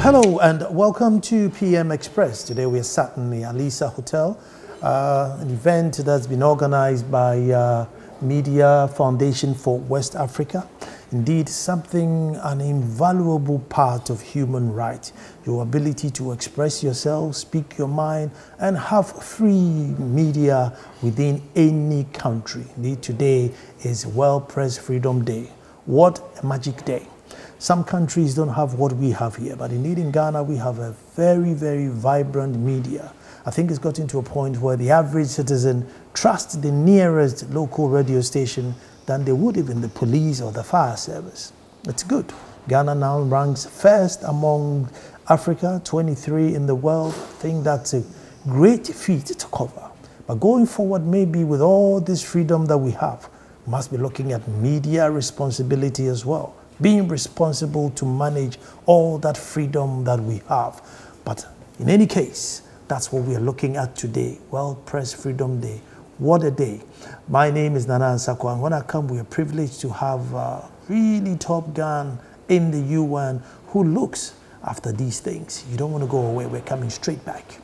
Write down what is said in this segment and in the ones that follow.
Hello and welcome to PM Express. Today we are sat in the Alisa Hotel, an event that's been organized by Media Foundation for West Africa. Indeed, an invaluable part of human rights, your ability to express yourself, speak your mind, and have free media within any country. Indeed, today is World Press Freedom Day. What a magic day. Some countries don't have what we have here, but indeed in Ghana, we have a very, very vibrant media. I think it's gotten to a point where the average citizen trusts the nearest local radio station than they would even the police or the fire service. It's good. Ghana now ranks first among Africa, 23 in the world. I think that's a great feat to cover. But going forward, maybe with all this freedom that we have, we must be looking at media responsibility as well. Being responsible to manage all that freedom that we have. But in any case, that's what we are looking at today, World Press Freedom Day. What a day. My name is Nana Ansakwa, and when I come, we are privileged to have a really top gun in the UN who looks after these things. You don't want to go away, we're coming straight back.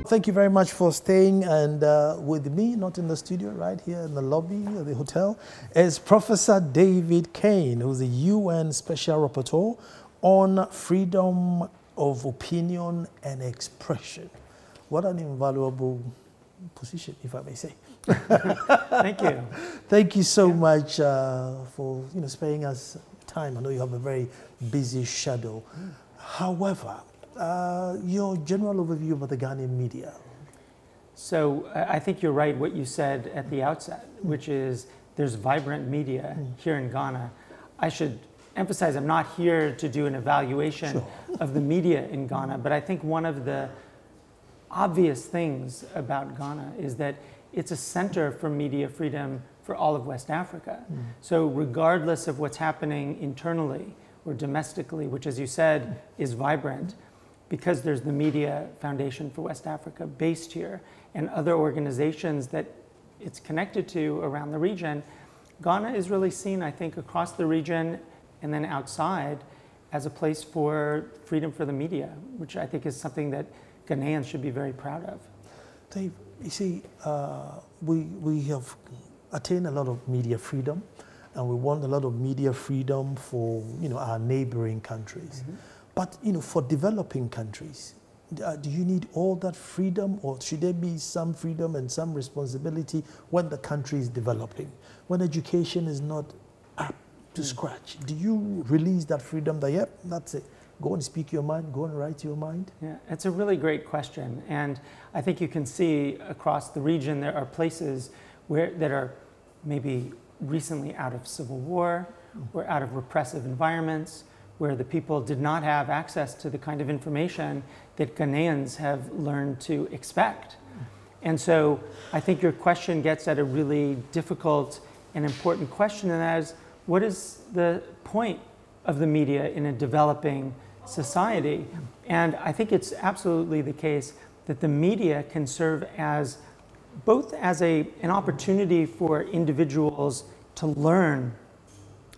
Thank you very much for staying, and with me, not in the studio, right here in the lobby of the hotel, is Professor David Kane, who's the UN Special Rapporteur on freedom of opinion and expression. What an invaluable position, if I may say. Thank you. Thank you so much for sparing us time. I know you have a very busy schedule. However, your general overview about the Ghanaian media. So I think you're right what you said at the outset, which is there's vibrant media here in Ghana. I should emphasize I'm not here to do an evaluation of the media in Ghana, but I think one of the obvious things about Ghana is that it's a center for media freedom for all of West Africa. So regardless of what's happening internally or domestically, which as you said is vibrant, because there's the Media Foundation for West Africa based here and other organizations that it's connected to around the region, Ghana is really seen, I think, across the region and then outside as a place for freedom for the media, which I think is something that Ghanaians should be very proud of. Dave, you see, we have attained a lot of media freedom, and we want a lot of media freedom for our neighboring countries. But for developing countries, do you need all that freedom, or should there be some freedom and some responsibility when the country is developing? When education is not up to scratch, do you release that freedom that, yep, that's it, go and speak your mind, go and write your mind? Yeah, it's a really great question. And I think you can see across the region there are places that are maybe recently out of civil war or out of repressive environments, where the people did not have access to the kind of information that Ghanaians have learned to expect. And so I think your question gets at a really difficult and important question, and that is, what is the point of the media in a developing society? And I think it's absolutely the case that the media can serve as both as an opportunity for individuals to learn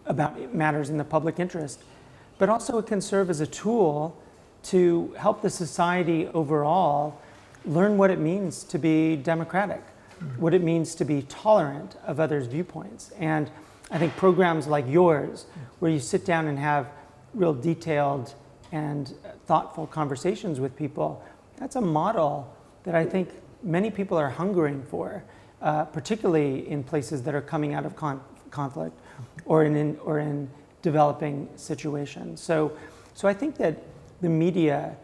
about matters in the public interest, but also it can serve as a tool to help the society overall learn what it means to be democratic, what it means to be tolerant of others' viewpoints. And I think programs like yours, where you sit down and have real detailed and thoughtful conversations with people, that's a model that I think many people are hungering for, particularly in places that are coming out of conflict or in developing situations. So I think that the media,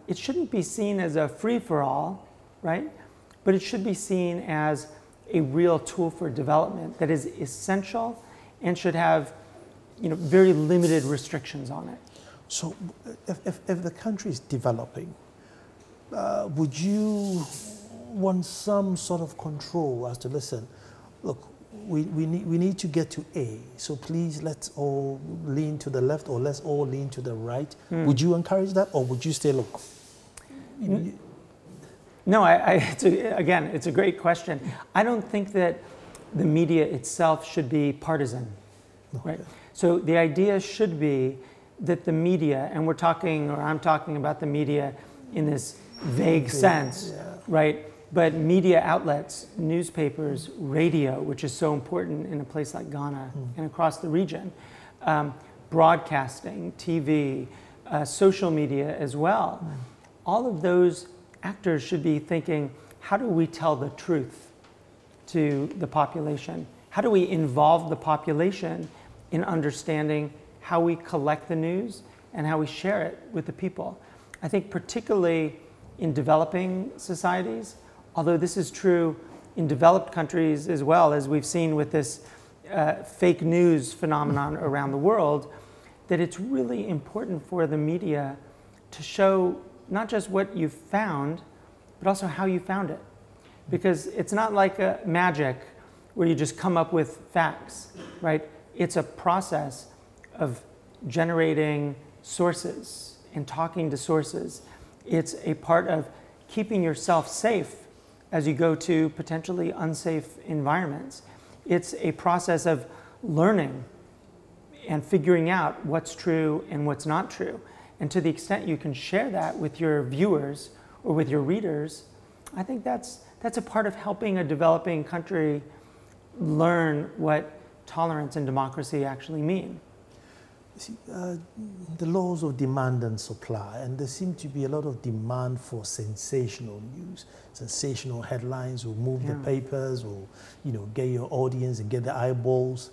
it shouldn't be seen as a free-for-all, right? But it should be seen as a real tool for development that is essential and should have very limited restrictions on it. So if the country is developing, would you want some sort of control as to, listen, look, we need to get to A, so please let's all lean to the left or let's all lean to the right. Would you encourage that, or would you stay, look? No, again, it's a great question. I don't think that the media itself should be partisan, right? So the idea should be that the media, and we're talking, or I'm talking about the media in this vague sense, right? But media outlets, newspapers, radio, which is so important in a place like Ghana and across the region, broadcasting, TV, social media as well. All of those actors should be thinking, how do we tell the truth to the population? How do we involve the population in understanding how we collect the news and how we share it with the people? I think particularly in developing societies, although this is true in developed countries as well, as we've seen with this fake news phenomenon around the world, that it's really important for the media to show not just what you found, but also how you found it. Because it's not like a magic where you just come up with facts, right? It's a process of generating sources and talking to sources. It's a part of keeping yourself safe as you go to potentially unsafe environments. It's a process of learning and figuring out what's true and what's not true. And to the extent you can share that with your viewers or with your readers, I think that's a part of helping a developing country learn what tolerance and democracy actually mean. See, the laws of demand and supply, and there seems to be a lot of demand for sensational news, sensational headlines will move the papers, or get your audience and get the eyeballs.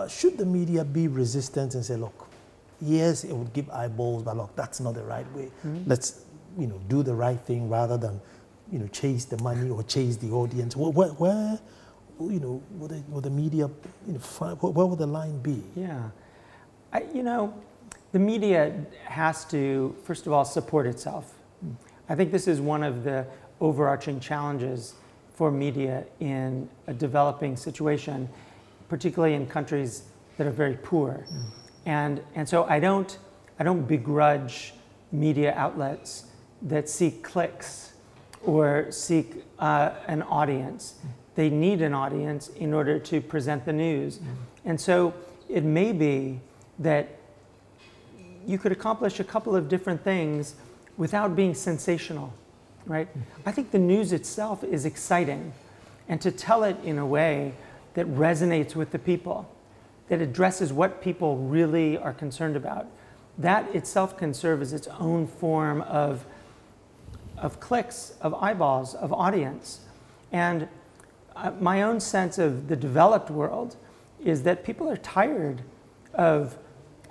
Should the media be resistant and say, look, yes, it would give eyeballs, but look, that's not the right way. Let's do the right thing rather than chase the money or chase the audience. Where will the media where will the line be? Yeah. The media has to, first of all, support itself. I think this is one of the overarching challenges for media in a developing situation, particularly in countries that are very poor. And so I don't begrudge media outlets that seek clicks or seek an audience. They need an audience in order to present the news. And so it may be that you could accomplish a couple of different things without being sensational, right? I think the news itself is exciting, and to tell it in a way that resonates with the people, that addresses what people really are concerned about, that itself can serve as its own form of clicks, of eyeballs, of audience. And my own sense of the developed world is that people are tired of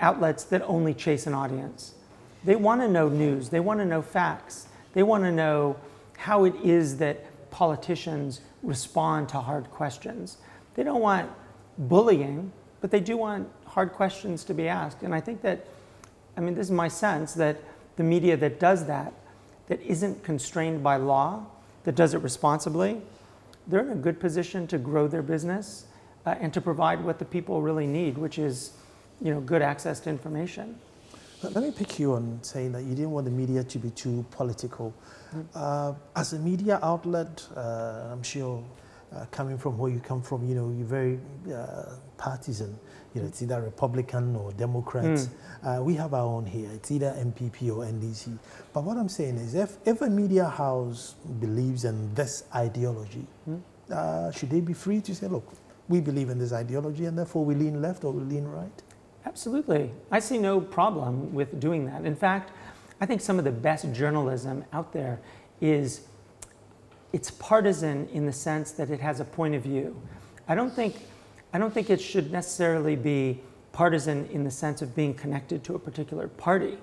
outlets that only chase an audience. They want to know news. They want to know facts. They want to know how it is that politicians respond to hard questions. They don't want bullying, but they do want hard questions to be asked. And I think that, this is my sense, that the media that does that isn't constrained by law, that does it responsibly, they're in a good position to grow their business and to provide what the people really need, which is good access to information. Let me pick you on saying that you didn't want the media to be too political. As a media outlet, I'm sure coming from where you come from, you're very partisan. It's either Republican or Democrats. We have our own here. It's either MPP or NDC. But what I'm saying is, if a media house believes in this ideology, should they be free to say, look, we believe in this ideology and therefore we lean left or we lean right? Absolutely. I see no problem with doing that. In fact, I think some of the best journalism out there it's partisan in the sense that it has a point of view. I don't think it should necessarily be partisan in the sense of being connected to a particular party.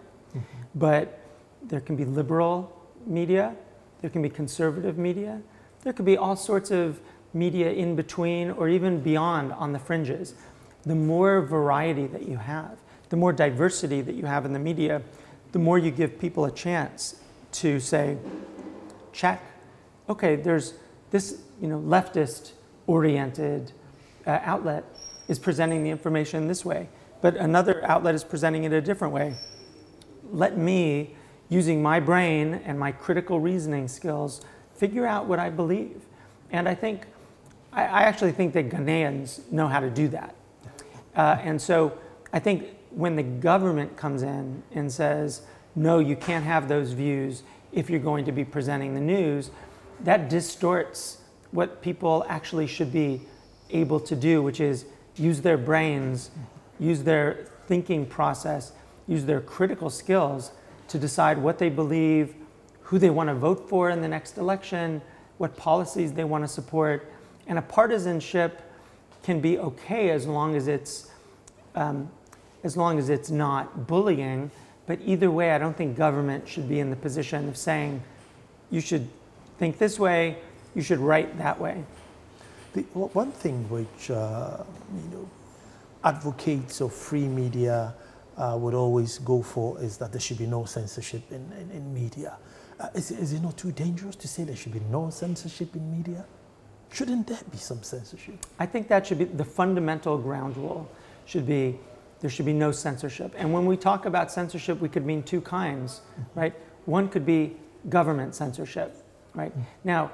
But there can be liberal media, there can be conservative media, there could be all sorts of media in between or even beyond on the fringes. The more variety that you have, the more diversity that you have in the media, the more you give people a chance to say, check, okay, there's this leftist-oriented outlet is presenting the information this way, but another outlet is presenting it a different way. Let me, using my brain and my critical reasoning skills, figure out what I believe. And I think I actually think that Ghanaians know how to do that. And so I think when the government comes in and says, no, you can't have those views if you're going to be presenting the news, that distorts what people actually should be able to do, which is use their brains, use their thinking process, use their critical skills to decide what they believe, who they want to vote for in the next election, what policies they want to support. And a partisanship can be okay as long as it's not bullying. But either way, I don't think government should be in the position of saying, you should think this way, you should write that way. One thing which advocates of free media would always go for is that there should be no censorship in media. Is it not too dangerous to say there should be no censorship in media? Shouldn't there be some censorship? I think that should be the fundamental ground rule. There should be no censorship. And when we talk about censorship, we could mean two kinds, right? One could be government censorship, right? Now,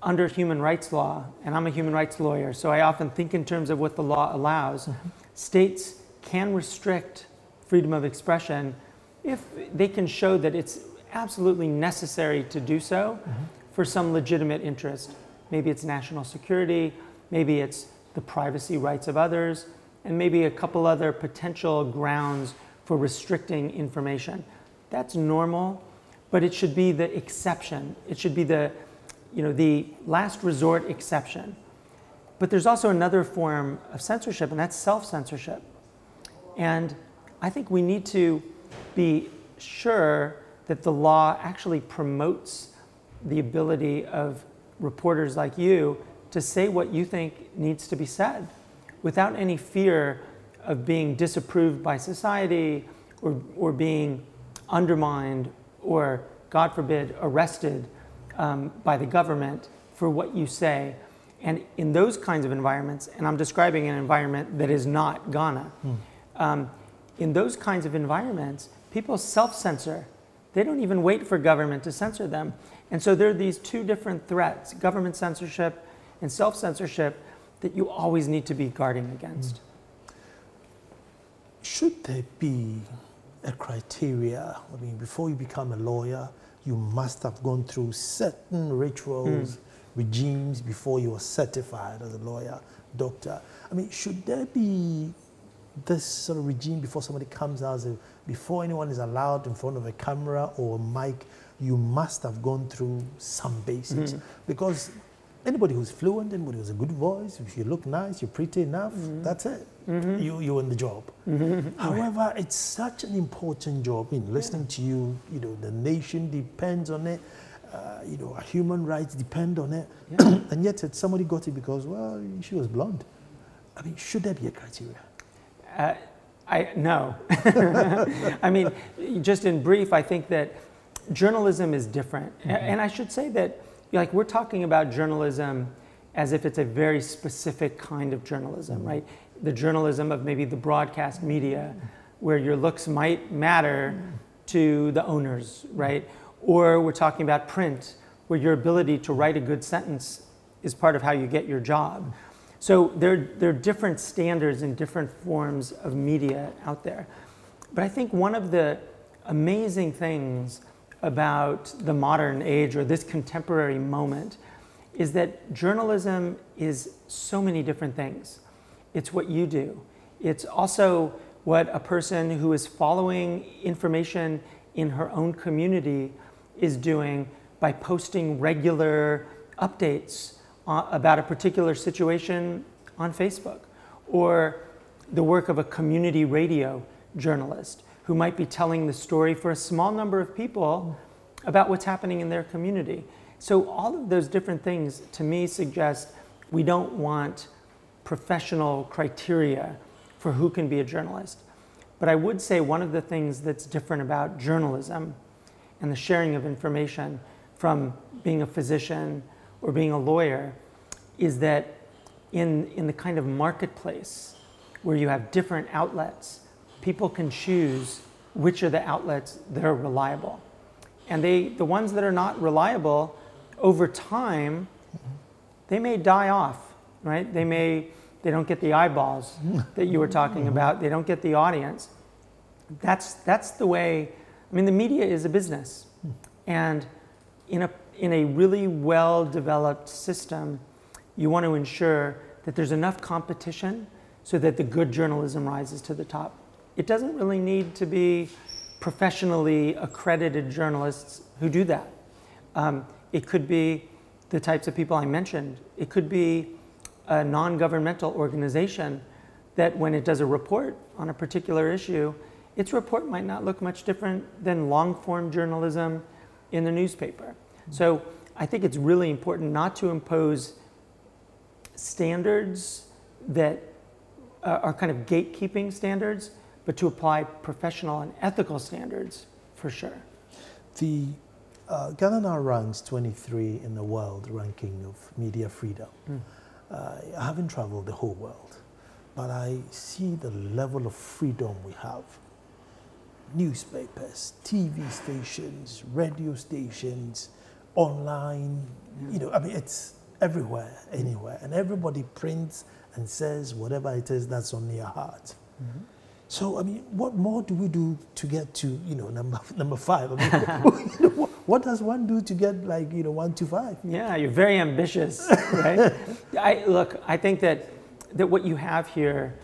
under human rights law, and I'm a human rights lawyer, so I often think in terms of what the law allows, states can restrict freedom of expression if they can show that it's absolutely necessary to do so for some legitimate interest. Maybe it's national security, maybe it's the privacy rights of others, and maybe a couple other potential grounds for restricting information. That's normal, but it should be the exception. It should be the last resort exception. But there's also another form of censorship, and that's self-censorship. And I think we need to be sure that the law actually promotes the ability of reporters like you to say what you think needs to be said without any fear of being disapproved by society or being undermined or, God forbid, arrested by the government for what you say. And in those kinds of environments, and I'm describing an environment that is not Ghana, in those kinds of environments, people self-censor. They don't even wait for government to censor them. And so there are these two different threats, government censorship and self-censorship, that you always need to be guarding against. Should there be a criteria? I mean, before you become a lawyer, you must have gone through certain rituals, regimes before you are certified as a lawyer, doctor. I mean, should there be this sort of regime before somebody comes out, before anyone is allowed in front of a camera or a mic, you must have gone through some basics? Because anybody who's fluent, anybody who's a good voice, if you look nice, you're pretty enough, that's it. You're in the job. However, it's such an important job. I mean, listening to you, the nation depends on it. Our human rights depend on it. And yet somebody got it because, well, she was blonde. I mean, should there be a criteria? No. I mean, just in brief, I think that journalism is different. And I should say that, like, we're talking about journalism as if it's a very specific kind of journalism, right? The journalism of maybe the broadcast media, where your looks might matter to the owners, right? Or we're talking about print, where your ability to write a good sentence is part of how you get your job. So there are different standards and different forms of media out there. But I think one of the amazing things about the modern age or this contemporary moment is that journalism is so many different things. It's what you do. It's also what a person who is following information in her own community is doing by posting regular updates about a particular situation on Facebook, or the work of a community radio journalist who might be telling the story for a small number of people about what's happening in their community. So all of those different things, to me, suggest we don't want professional criteria for who can be a journalist. But I would say one of the things that's different about journalism and the sharing of information from being a physician or being a lawyer is that in the kind of marketplace where you have different outlets, people can choose which are the outlets that are reliable. And the ones that are not reliable, over time, they may die off right? They don't get the eyeballs that you were talking about. They don't get the audience. That's the way. I mean, the media is a business, and in a really well-developed system, you want to ensure that there's enough competition so that the good journalism rises to the top. It doesn't really need to be professionally accredited journalists who do that. It could be the types of people I mentioned. It could be a non-governmental organization that when it does a report on a particular issue, its report might not look much different than long-form journalism in the newspaper. So I think it's really important not to impose standards that are kind of gatekeeping standards, but to apply professional and ethical standards for sure. The Ghana now ranks 23 in the world ranking of media freedom. I haven't traveled the whole world, but I see the level of freedom we have. Newspapers, TV stations, radio stations, online, I mean, it's everywhere, anywhere, and everybody prints and says whatever it is that's on their heart. So, I mean, what more do we do to get to, number 5? I mean, what does one do to get 1 to 5? Yeah, you're very ambitious, right? I think that what you have here,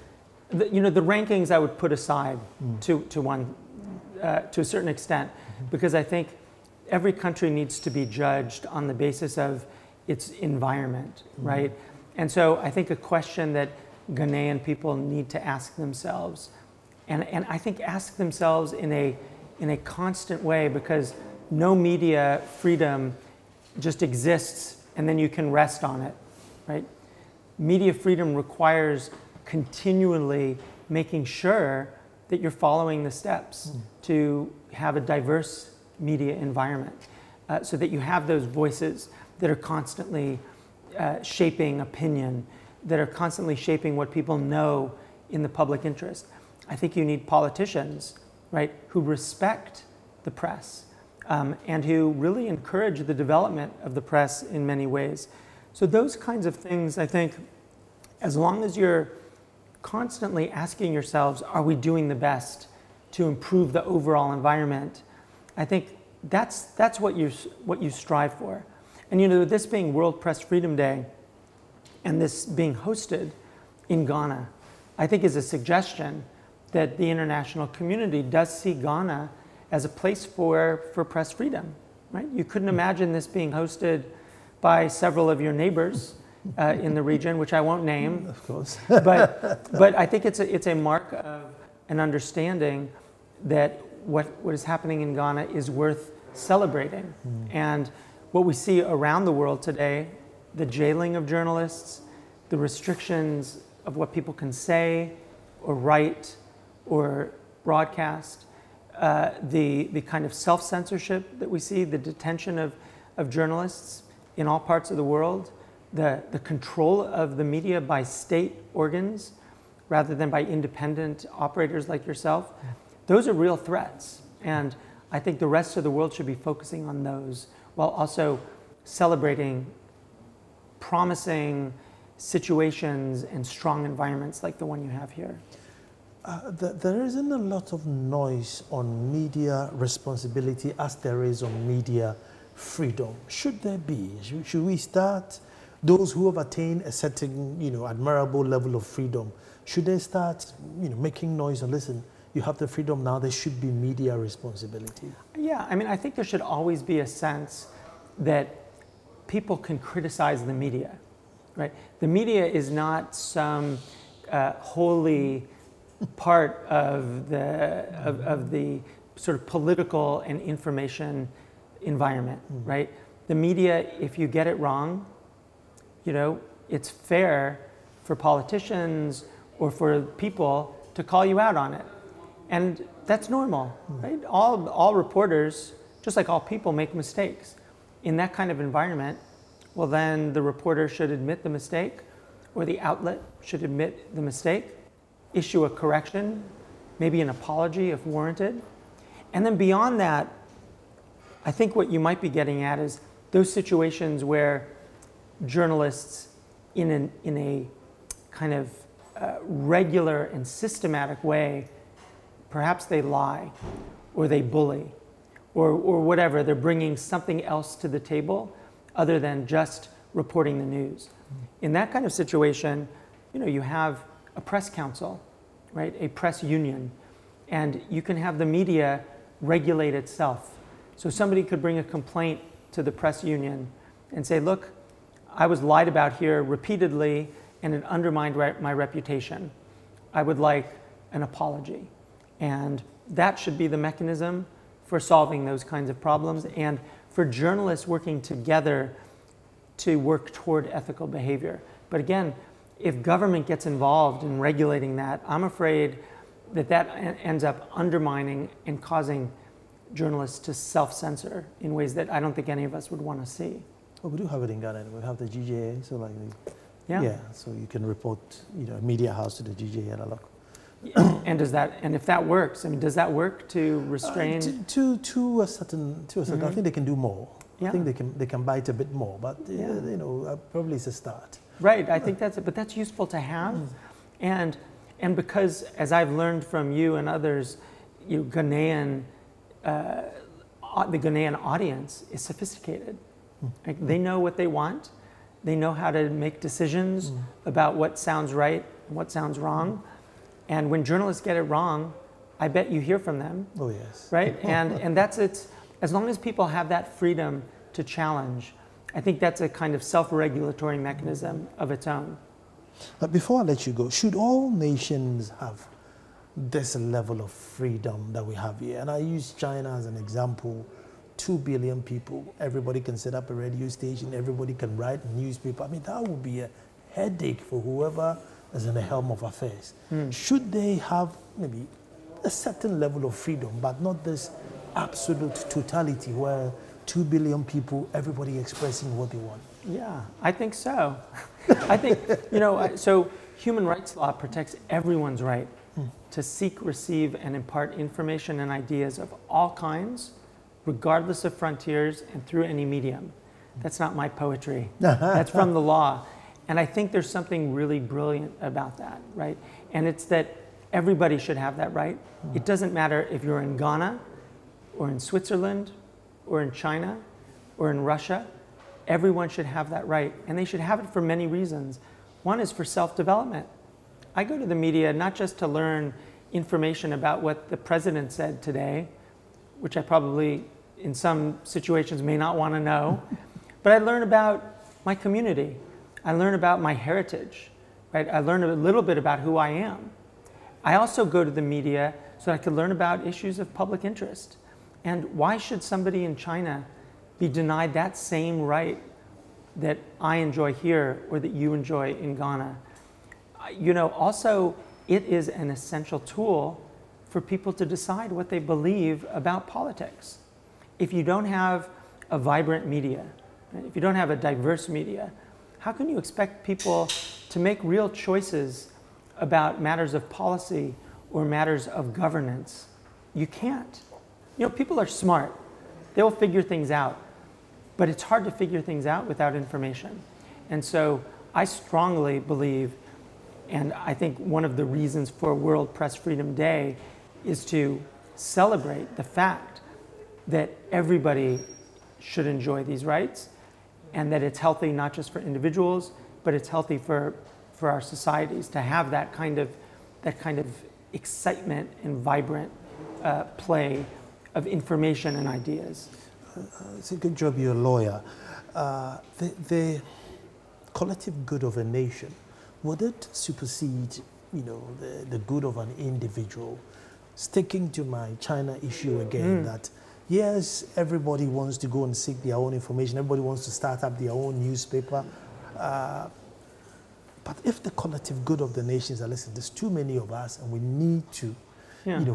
the rankings I would put aside to a certain extent, because I think every country needs to be judged on the basis of its environment, right? And so I think a question that Ghanaian people need to ask themselves, and I think ask themselves in a constant way, because no media freedom just exists and then you can rest on it, right? Media freedom requires continually making sure that you're following the steps to have a diverse media environment, so that you have those voices that are constantly shaping opinion, that are constantly shaping what people know in the public interest. I think you need politicians, right, who respect the press and who really encourage the development of the press in many ways. So those kinds of things, I think, as long as you're constantly asking yourselves, are we doing the best to improve the overall environment? I think that's what you strive for. And this being World Press Freedom Day and this being hosted in Ghana, I think is a suggestion that the international community does see Ghana as a place for press freedom, right? You couldn't imagine this being hosted by several of your neighbors in the region, which I won't name. Of course. but I think it's a mark of an understanding that what is happening in Ghana is worth celebrating. And what we see around the world today, the jailing of journalists, the restrictions of what people can say or write or broadcast, the kind of self-censorship that we see, the detention of journalists in all parts of the world, the control of the media by state organs rather than by independent operators like yourself, those are real threats. And I think the rest of the world should be focusing on those while also celebrating promising situations and strong environments like the one you have here. There isn't a lot of noise on media responsibility as there is on media freedom. Should there be? Should we start, those who have attained a certain, admirable level of freedom, should they start, making noise and listen, you have the freedom now, there should be media responsibility? Yeah, I mean, I think there should always be a sense that people can criticize the media, right? The media is not some holy part of the sort of political and information environment, right? The media, if you get it wrong, it's fair for politicians or for people to call you out on it. And that's normal, right? All reporters, just like all people, make mistakes. In that kind of environment, well, then the reporter should admit the mistake, or the outlet should admit the mistake, issue a correction, maybe an apology if warranted. And then beyond that, I think what you might be getting at is those situations where journalists in a kind of regular and systematic way, perhaps they lie or they bully or whatever. They're bringing something else to the table other than just reporting the news. In that kind of situation, you have a press council, right? A press union, and you can have the media regulate itself. So somebody could bring a complaint to the press union and say, look, I was lied about here repeatedly and it undermined my reputation. I would like an apology. And that should be the mechanism for solving those kinds of problems and for journalists working together to work toward ethical behavior. But again, if government gets involved in regulating that, I'm afraid that ends up undermining and causing journalists to self-censor in ways that I don't think any of us would want to see. Well, we do have it in Ghana. We have the GJA, so yeah, so you can report, a media house to the GJA and look. And if that works, I mean, does that work to restrain? To a certain, I think they can do more. Yeah. I think they can bite a bit more, but probably it's a start. Right, I think but that's useful to have, and because as I've learned from you and others, the Ghanaian audience is sophisticated. Like, they know what they want, they know how to make decisions about what sounds right and what sounds wrong, and when journalists get it wrong, I bet you hear from them. Oh yes. Right, and that's it. As long as people have that freedom to challenge, I think that's a kind of self-regulatory mechanism of its own. But before I let you go, should all nations have this level of freedom that we have here? And I use China as an example. 2 billion people, everybody can set up a radio station, everybody can write a newspaper. I mean, that would be a headache for whoever is in the helm of affairs. Should they have maybe a certain level of freedom, but not this absolute totality where 2 billion people, everybody expressing what they want? Yeah, I think so. I think, so human rights law protects everyone's right to seek, receive, and impart information and ideas of all kinds, regardless of frontiers and through any medium. That's not my poetry. That's from the law. And I think there's something really brilliant about that, right? And it's that everybody should have that right. It doesn't matter if you're in Ghana or in Switzerland or in China or in Russia. Everyone should have that right. And they should have it for many reasons. One is for self-development. I go to the media not just to learn information about what the president said today, which I probably in some situations may not want to know, but I learn about my community. I learn about my heritage, right? I learn a little bit about who I am. I also go to the media so that I can learn about issues of public interest. And why should somebody in China be denied that same right that I enjoy here or that you enjoy in Ghana? Also, it is an essential tool for people to decide what they believe about politics. If you don't have a vibrant media, right? If you don't have a diverse media, how can you expect people to make real choices about matters of policy or matters of governance? You can't. People are smart. They'll figure things out. But it's hard to figure things out without information. And so I strongly believe, and I think one of the reasons for World Press Freedom Day is to celebrate the fact that everybody should enjoy these rights and that it's healthy not just for individuals, but it's healthy for our societies to have that kind of excitement and vibrant play of information and ideas. It's a good job you're a lawyer. The collective good of a nation, would it supersede, the good of an individual? Sticking to my China issue again, that yes, everybody wants to go and seek their own information. Everybody wants to start up their own newspaper. But if the collective good of the nations are, listen, there's too many of us and we need to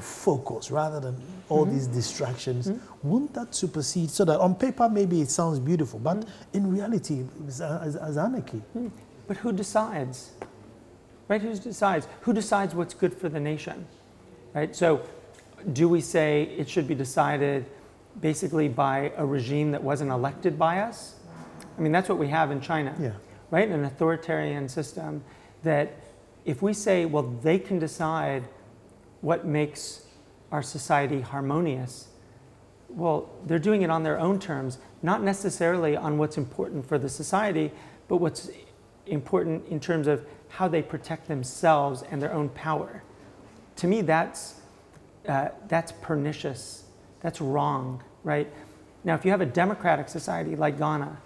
focus rather than all these distractions, won't that supersede? So that on paper, maybe it sounds beautiful, but in reality, it's as anarchy. But who decides? Right? Who decides? Who decides what's good for the nation? Right? So do we say it should be decided basically by a regime that wasn't elected by us? I mean, that's what we have in China. Yeah. right? An authoritarian system that if we say, well, they can decide what makes our society harmonious, well, they're doing it on their own terms, not necessarily on what's important for the society, but what's important in terms of how they protect themselves and their own power. To me, that's pernicious. That's wrong, right? Now, if you have a democratic society like Ghana,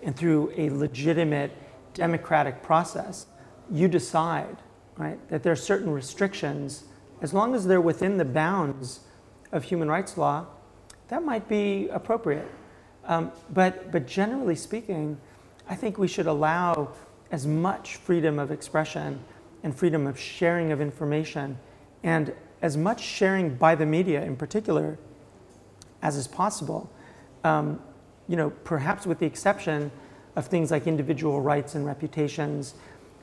and through a legitimate democratic process, you decide, right, that there are certain restrictions, as long as they're within the bounds of human rights law, that might be appropriate. But generally speaking, I think we should allow as much freedom of expression and freedom of sharing of information, and as much sharing by the media in particular as is possible. Perhaps with the exception of things like individual rights and reputations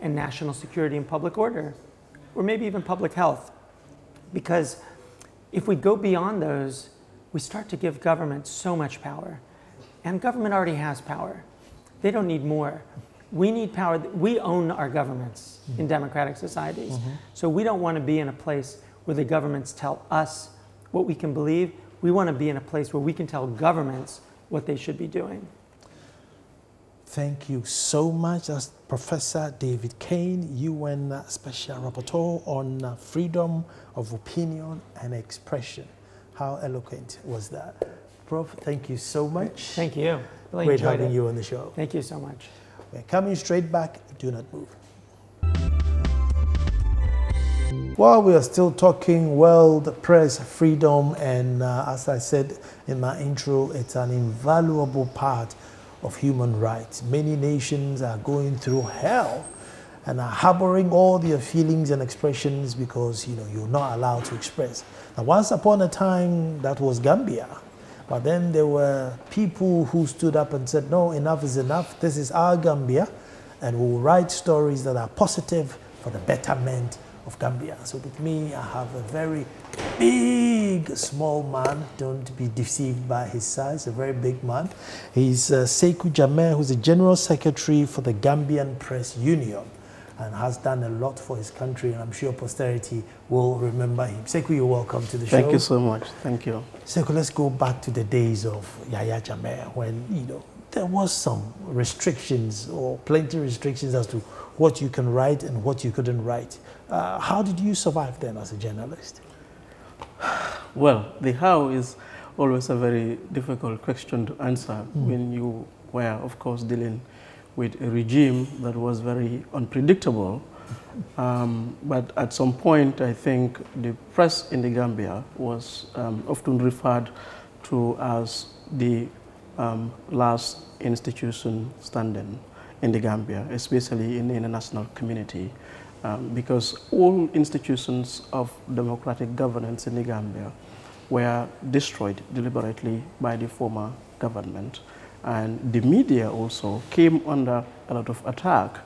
and national security and public order, or maybe even public health. Because if we go beyond those, we start to give government so much power. And government already has power. They don't need more. We need power. We own our governments in democratic societies. So we don't want to be in a place where the governments tell us what we can believe. We want to be in a place where we can tell governments what they should be doing. Thank you so much. That's Professor David Kane, UN Special Rapporteur on freedom of opinion and expression. How eloquent was that? Prof, thank you so much. Thank you. Really Great having you on the show. Thank you so much. We're coming straight back. Do not move. While we are still talking world press freedom, and as I said in my intro, it's an invaluable part of human rights. Many nations are going through hell and are harboring all their feelings and expressions because you're not allowed to express. Now, once upon a time, that was Gambia. But then there were people who stood up and said, no, enough is enough. This is our Gambia, and we'll write stories that are positive for the betterment of Gambia. So with me, I have a very big, small man. Don't be deceived by his size, a very big man. He's Sekou Jammeh, who's the General Secretary for the Gambian Press Union and has done a lot for his country, and I'm sure posterity will remember him. Sekou, you're welcome to the show. Thank you so much. Thank you. Sekou, let's go back to the days of Yahya Jammeh when, there was some restrictions or plenty of restrictions as to what you can write and what you couldn't write. How did you survive then as a journalist? Well, the how is always a very difficult question to answer when you were, of course, dealing with a regime that was very unpredictable. But at some point, I think the press in the Gambia was often referred to as the last institution standing in the Gambia, especially in the international community, because all institutions of democratic governance in the Gambia were destroyed deliberately by the former government. And the media also came under a lot of attack.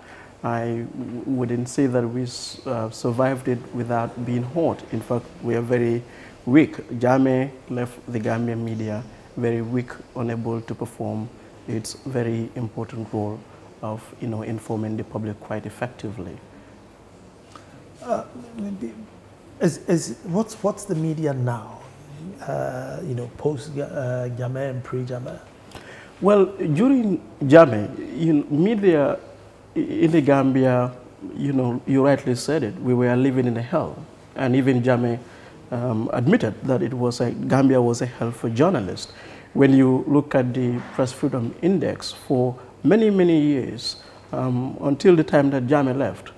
I wouldn't say that we survived it without being hurt. In fact, we are very weak. Jammeh left the Gambian media very weak, unable to perform its very important role of informing the public quite effectively. What's the media now? Post Jammeh and pre Jammeh. Well, during Jammeh, media in the Gambia, you rightly said it. We were living in a hell, and even Jammeh admitted that Gambia was a hell for journalists. When you look at the Press Freedom Index for many, many years, until the time that Jammeh left,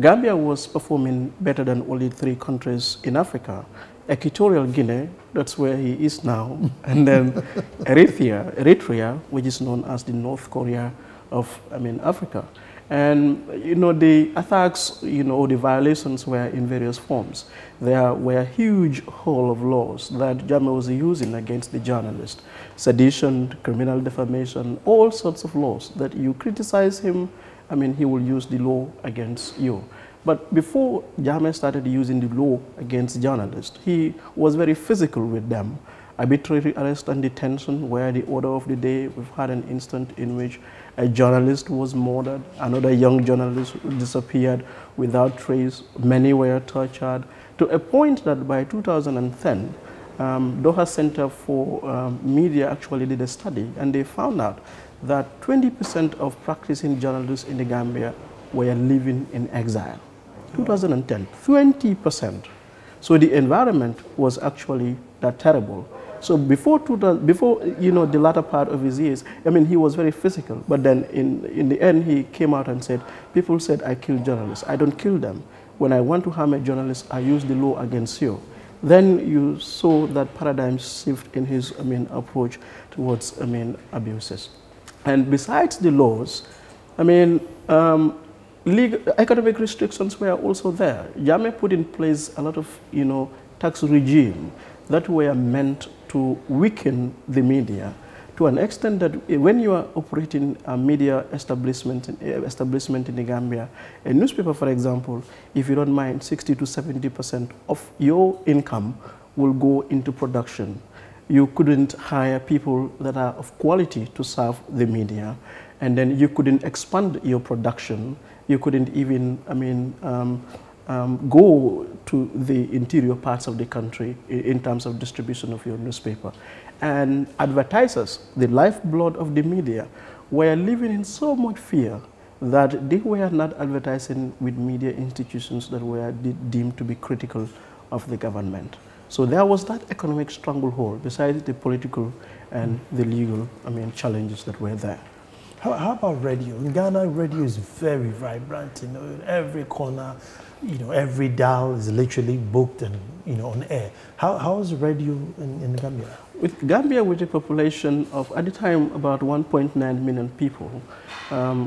Gambia was performing better than only 3 countries in Africa. Equatorial Guinea, that's where he is now, and then Eritrea, which is known as the North Korea of Africa. And the attacks, the violations were in various forms. There were a huge haul of laws that Jammeh was using against the journalist: sedition, criminal defamation, all sorts of laws that you criticize him, he will use the law against you. But before Jammeh started using the law against journalists, he was very physical with them. arbitrary arrest and detention were the order of the day. We've had an instance in which a journalist was murdered, another young journalist disappeared without trace, many were tortured, to a point that by 2010, Doha Center for Media actually did a study, and they found out that 20% of practicing journalists in the Gambia were living in exile. 2010, 20%. So the environment was actually that terrible. So before the latter part of his years, I mean, he was very physical. But then in the end, he came out and said, people said, I kill journalists. I don't kill them. When I want to harm a journalist, I use the law against you. Then you saw that paradigm shift in his, approach towards, abuses. And besides the laws, economic restrictions were also there. Jammeh put in place a lot of, tax regime that were meant to weaken the media to an extent that when you are operating a media establishment in the Gambia, a newspaper, for example, if you don't mind, 60 to 70% of your income will go into production. You couldn't hire people that are of quality to serve the media, and then you couldn't expand your production. You couldn't even, go to the interior parts of the country in terms of distribution of your newspaper. And advertisers, the lifeblood of the media, were living in so much fear that they were not advertising with media institutions that were deemed to be critical of the government. So there was that economic stranglehold besides the political and the legal, challenges that were there. How about radio? In Ghana, radio is very vibrant. Every corner, every dial is literally booked and on air. How is radio in Gambia? With Gambia, with a population of at the time about 1.9 million people,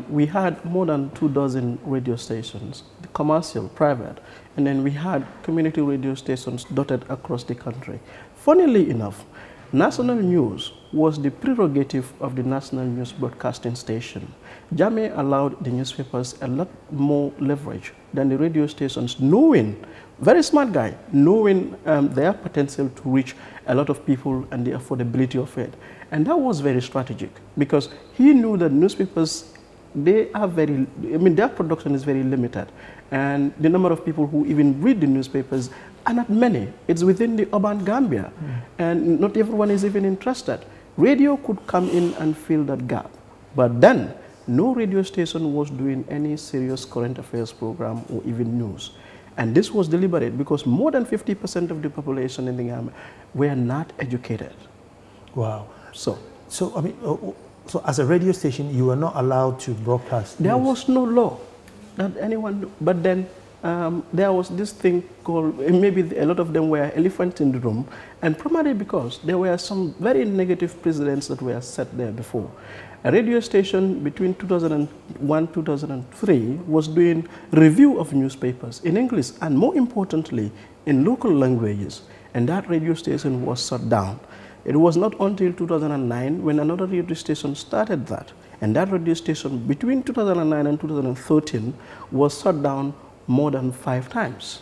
we had more than 24 radio stations, commercial, private, and then we had community radio stations dotted across the country. Funnily enough, national news was the prerogative of the national news broadcasting station. Jammeh allowed the newspapers a lot more leverage than the radio stations, knowing, very smart guy, knowing their potential to reach a lot of people and the affordability of it. And that was very strategic because he knew that newspapers, they are very, their production is very limited. And the number of people who even read the newspapers are not many. It's within the urban Gambia. And not everyone is even interested. Radio could come in and fill that gap. But then, no radio station was doing any serious current affairs program or even news. And this was deliberate because more than 50% of the population in the Gambia were not educated. Wow. So as a radio station, you were not allowed to broadcast news? There was no law that anyone, but then there was this thing called, maybe a lot of them were elephants in the room, and primarily because there were some very negative precedents that were set there before. A radio station between 2001-2003 was doing review of newspapers in English and more importantly in local languages, and that radio station was shut down. It was not until 2009 when another radio station started that, and that radio station between 2009 and 2013 was shut down more than 5 times.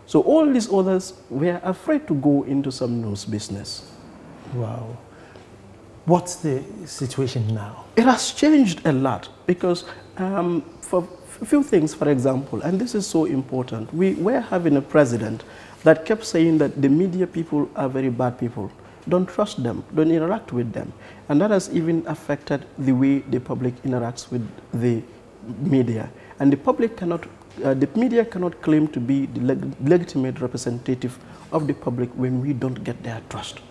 So all these others were afraid to go into some news business. Wow. What's the situation now? It has changed a lot because for a few things, for example, and this is so important, we were having a president that kept saying that the media people are very bad people. Don't trust them, don't interact with them. And that has even affected the way the public interacts with the media. And the public cannot, the media cannot claim to be the legitimate representative of the public when we don't get their trust.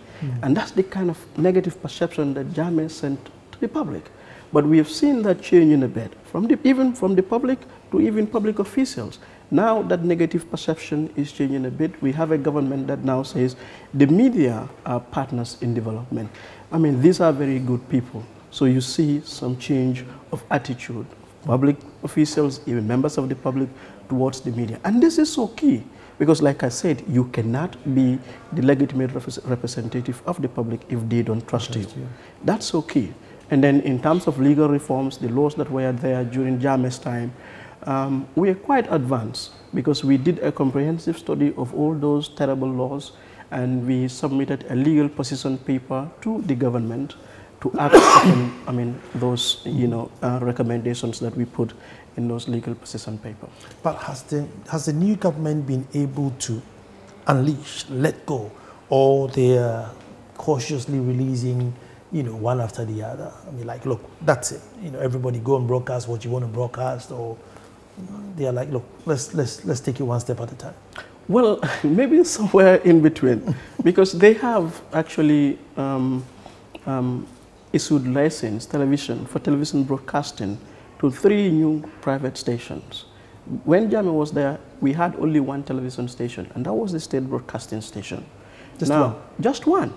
And that's the kind of negative perception that Jammeh sent to the public. But we have seen that changing a bit, even from the public to even public officials. Now that negative perception is changing a bit. We have a government that now says the media are partners in development. I mean, these are very good people. So you see some change of attitude, public officials, even members of the public towards the media. And this is so key. Because like I said, you cannot be the legitimate representative of the public if they don't trust you. That's so key. And then in terms of legal reforms, the laws that were there during Jammeh's time, we are quite advanced because we did a comprehensive study of all those terrible laws and we submitted a legal position paper to the government to act upon, those, recommendations that we put in those legal position paper. But has the new government been able to unleash, let go, or they are cautiously releasing, one after the other? I mean, like, look, that's it. Everybody go and broadcast what you want to broadcast, or they are like, look, let's take it one step at a time. Well, maybe somewhere in between, because they have actually issued license for television broadcasting to 3 new private stations. When Jammeh was there, we had only 1 television station, and that was the state broadcasting station. Just one.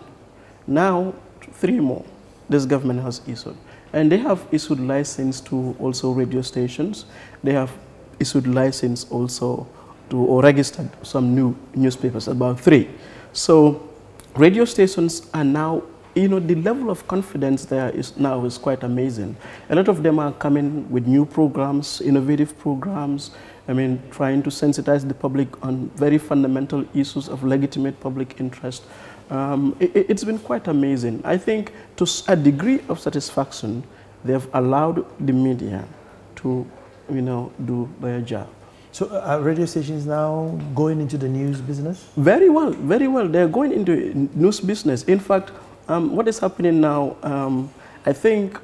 Now, 3 more this government has issued. And they have issued license to also radio stations. They have issued license also to, or registered some new newspapers, about 3. So radio stations are now, the level of confidence there is quite amazing. A lot of them are coming with new programs, innovative programs, trying to sensitize the public on very fundamental issues of legitimate public interest. It's been quite amazing. I think to a degree of satisfaction, they've allowed the media to, do their job. So are radio stations now going into the news business? Very well, very well. They're going into news business. In fact, what is happening now, I think,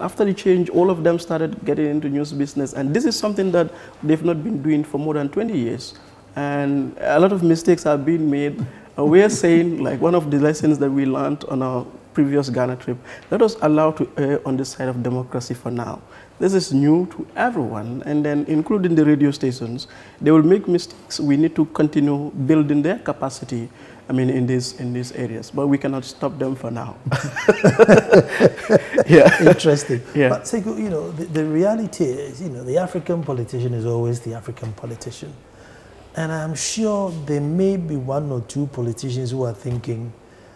after the change, all of them started getting into news business. And this is something that they've not been doing for more than 20 years. And a lot of mistakes are being made. We are saying, like one of the lessons that we learned on our previous Ghana trip, let us allow to err on the side of democracy for now. This is new to everyone, and then including the radio stations, they will make mistakes. We need to continue building their capacity, in these areas, but we cannot stop them for now. Yeah. Interesting. Yeah. But Sekou, the reality is, the African politician is always the African politician. And I'm sure there may be 1 or 2 politicians who are thinking,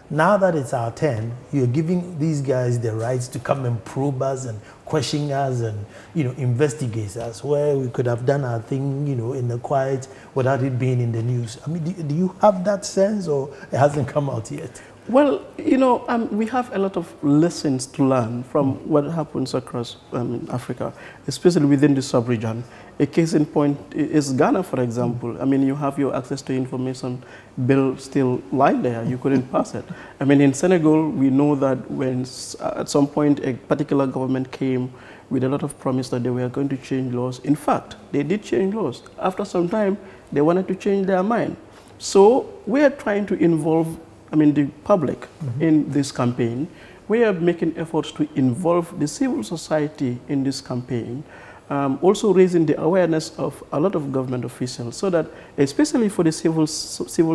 now that it's our turn, you're giving these guys the rights to come and probe us and question us and, investigate us, where we could have done our thing, in the quiet without it being in the news. Do you have that sense, or it hasn't come out yet? Well, we have a lot of lessons to learn from what happens across Africa, especially within the sub-region. A case in point is Ghana, for example. You have your access to information bill still lying there. You couldn't pass it. In Senegal, we know that when at some point a particular government came with a lot of promise that they were going to change laws. In fact, they did change laws. After some time, they wanted to change their mind. So we are trying to involve the public in this campaign. We are making efforts to involve the civil society in this campaign, also raising the awareness of a lot of government officials, so that, especially for the civil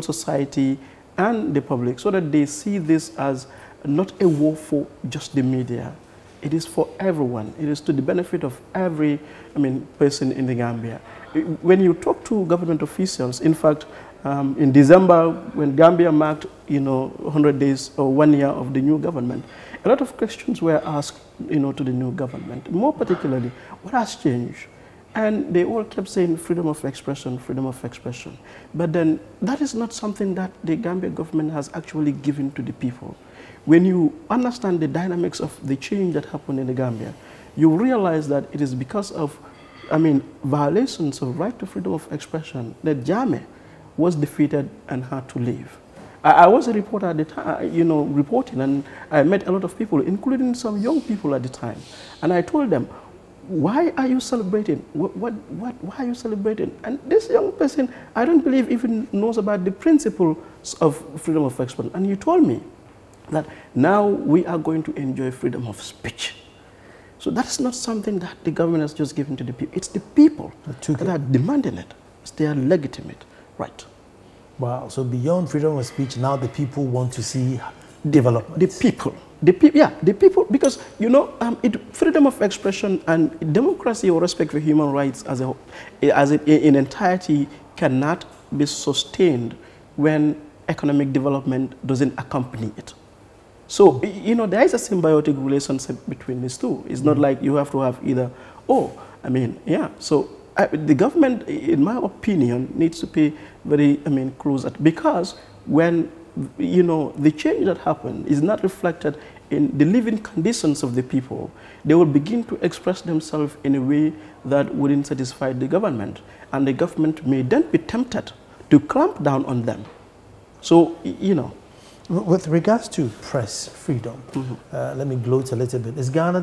society and the public, so that they see this as not a war for just the media. It is for everyone. It is to the benefit of every person in the Gambia. When you talk to government officials, in fact, in December, when Gambia marked 100 days or 1 year of the new government, a lot of questions were asked to the new government. More particularly, what has changed? And they all kept saying freedom of expression, freedom of expression. But then that is not something that the Gambia government has actually given to the people. When you understand the dynamics of the change that happened in the Gambia, you realize that it is because of, violations of right to freedom of expression that Jammeh was defeated and had to leave. I was a reporter at the time, reporting, and I met a lot of people, including some young people at the time. And I told them, why are you celebrating? Why are you celebrating? And this young person, I don't believe even knows about the principles of freedom of expression. And he told me that now we are going to enjoy freedom of speech. So that's not something that the government has just given to the people. It's the people that are demanding it. It's their legitimate right. Wow, so beyond freedom of speech, now the people want to see development. The people, because, freedom of expression and democracy or respect for human rights in entirety cannot be sustained when economic development doesn't accompany it. So, there is a symbiotic relationship between these two. It's not like you have to have either or. So the government, in my opinion, needs to pay very, close at, because when you know, the change that happened is not reflected in the living conditions of the people, they will begin to express themselves in a way that wouldn't satisfy the government. And the government may then be tempted to clamp down on them. So, you know. With regards to press freedom, let me gloat a little bit. Is Ghana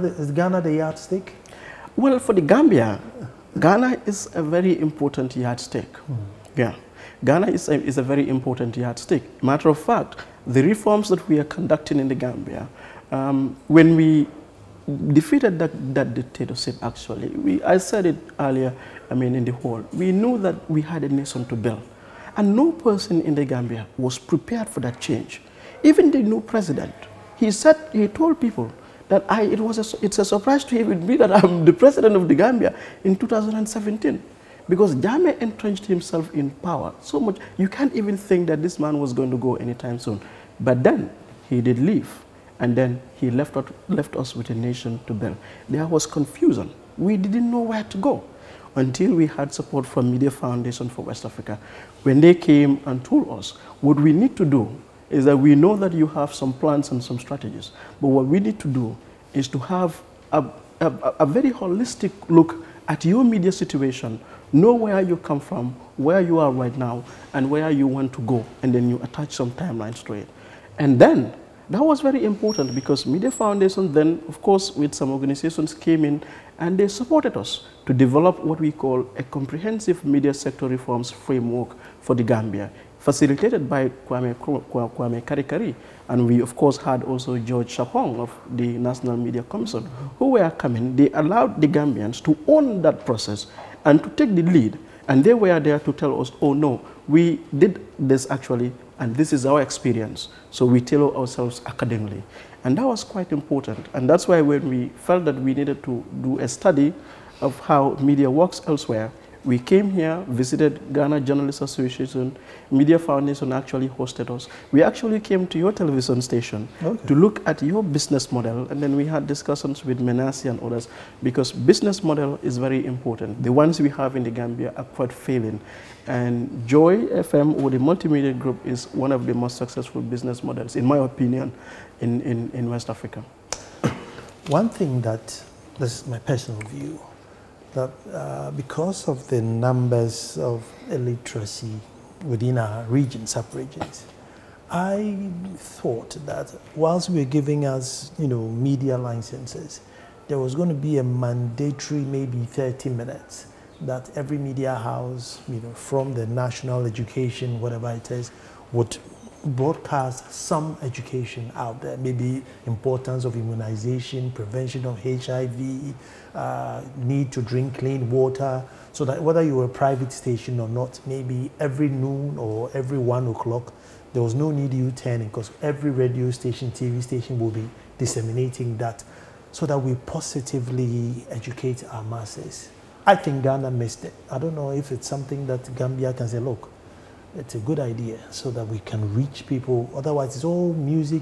the yardstick? Well, for the Gambia, Ghana is a very important yardstick. Yeah. Ghana is a very important yardstick. Matter of fact, the reforms that we are conducting in the Gambia, when we defeated that dictatorship, actually, I said it earlier, I mean, in the hall, we knew that we had a nation to build. And no person in the Gambia was prepared for that change. Even the new president, he told people that it's a surprise to me that I'm the president of the Gambia in 2017. Because Jammeh entrenched himself in power so much, you can't even think that this man was going to go anytime soon. But then he did leave, and then he left us with a nation to build. There was confusion. We didn't know where to go until we had support from Media Foundation for West Africa. When they came and told us, what we need to do is that we know that you have some plans and some strategies, but what we need to do is to have a very holistic look at your media situation, know where you come from, where you are right now, and where you want to go, and then you attach some timelines to it. And then, that was very important because Media Foundation then, of course, with some organizations came in and they supported us to develop what we call a comprehensive media sector reforms framework for the Gambia, facilitated by Kwame Karikari. And we, of course, had also George Chapong of the National Media Commission, who were coming. They allowed the Gambians to own that process and to take the lead. And they were there to tell us, oh no, we did this actually, and this is our experience. So we tailor ourselves accordingly. And that was quite important. And that's why when we felt that we needed to do a study of how media works elsewhere, we came here, visited Ghana Journalists Association, Media Foundation actually hosted us. We actually came to your television station to look at your business model, and then we had discussions with Menasi and others, because business model is very important. The ones we have in the Gambia are quite failing. And Joy FM, or the multimedia group, is one of the most successful business models, in my opinion, in West Africa. One thing that, this is my personal view, that because of the numbers of illiteracy within our regions, sub-regions, I thought that whilst we were giving us, media licenses, there was going to be a mandatory maybe 30 minutes that every media house, from the national education, whatever it is, would broadcast some education out there, maybe importance of immunization, prevention of HIV, need to drink clean water, so that whether you were a private station or not, maybe every noon or every 1 o'clock, there was no need you turning, because every radio station, TV station will be disseminating that, so that we positively educate our masses. I think Ghana missed it. I don't know if it's something that Gambia can say, look, it's a good idea, so that we can reach people. Otherwise, it's all music,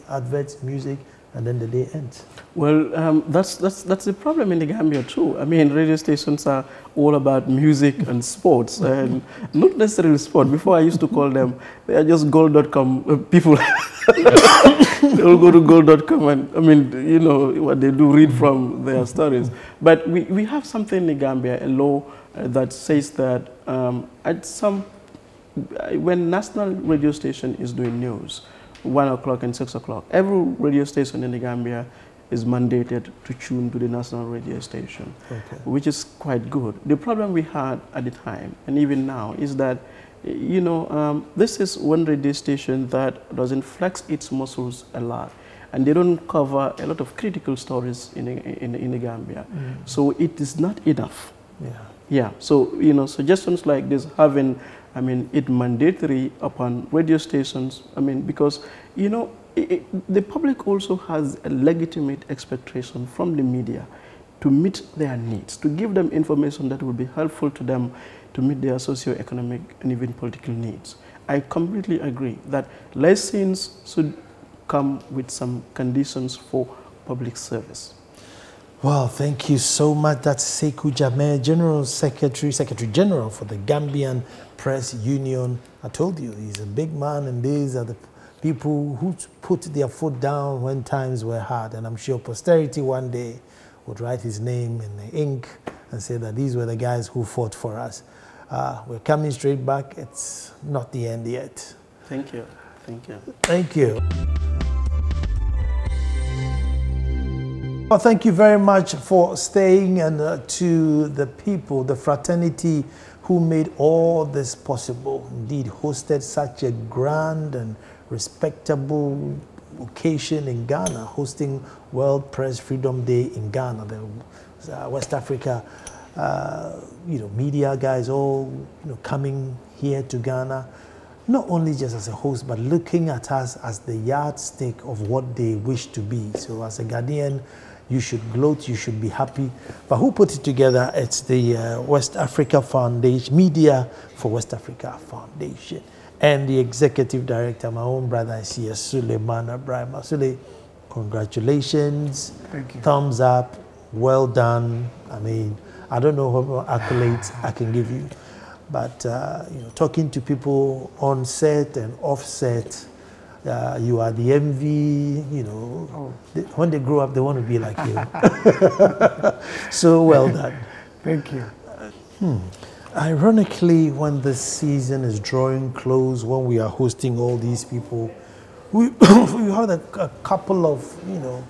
adverts, music, and then the day ends. Well, that's the problem in the Gambia too. I mean, radio stations are all about music and sports, and not necessarily sport. Before I used to call them, they are just gold.com people. They all go to gold.com and, I mean, what they do, read from their stories. But we have something in the Gambia, a law that says that when national radio station is doing news, 1 o'clock and 6 o'clock, every radio station in the Gambia is mandated to tune to the national radio station, which is quite good. The problem we had at the time, and even now, is that, this is one radio station that doesn't flex its muscles a lot, and they don't cover a lot of critical stories in the Gambia. So it is not enough. Yeah. So, suggestions like this, having, it mandatory upon radio stations, because, the public also has a legitimate expectation from the media to meet their needs, to give them information that will be helpful to them to meet their socio-economic and even political needs. I completely agree that license should come with some conditions for public service. Well, thank you so much. That's Sekou Jammeh, Secretary General for the Gambian Press Union. I told you, he's a big man, and these are the people who put their foot down when times were hard. And I'm sure posterity one day would write his name in the ink and say that these were the guys who fought for us. We're coming straight back. It's not the end yet. Thank you. Thank you. Thank you. Well, thank you very much for staying, and to the people, the fraternity who made all this possible. Indeed, hosted such a grand and respectable occasion in Ghana, hosting World Press Freedom Day in Ghana. The West Africa, media guys all coming here to Ghana, not only just as a host, but looking at us as the yardstick of what they wish to be. So as a Ghanaian, you should gloat, you should be happy. But who put it together? It's the West Africa Foundation, Media for West Africa Foundation. And the executive director, my own brother, I see, Suleiman Ibrahim. Sule, congratulations. Thank you. Thumbs up. Well done. I mean, I don't know what accolades I can give you. But, talking to people on set and off set, you are the envy, when they grow up, they want to be like you. So well done. Thank you. Ironically, when this season is drawing close, when we are hosting all these people, we had a couple of,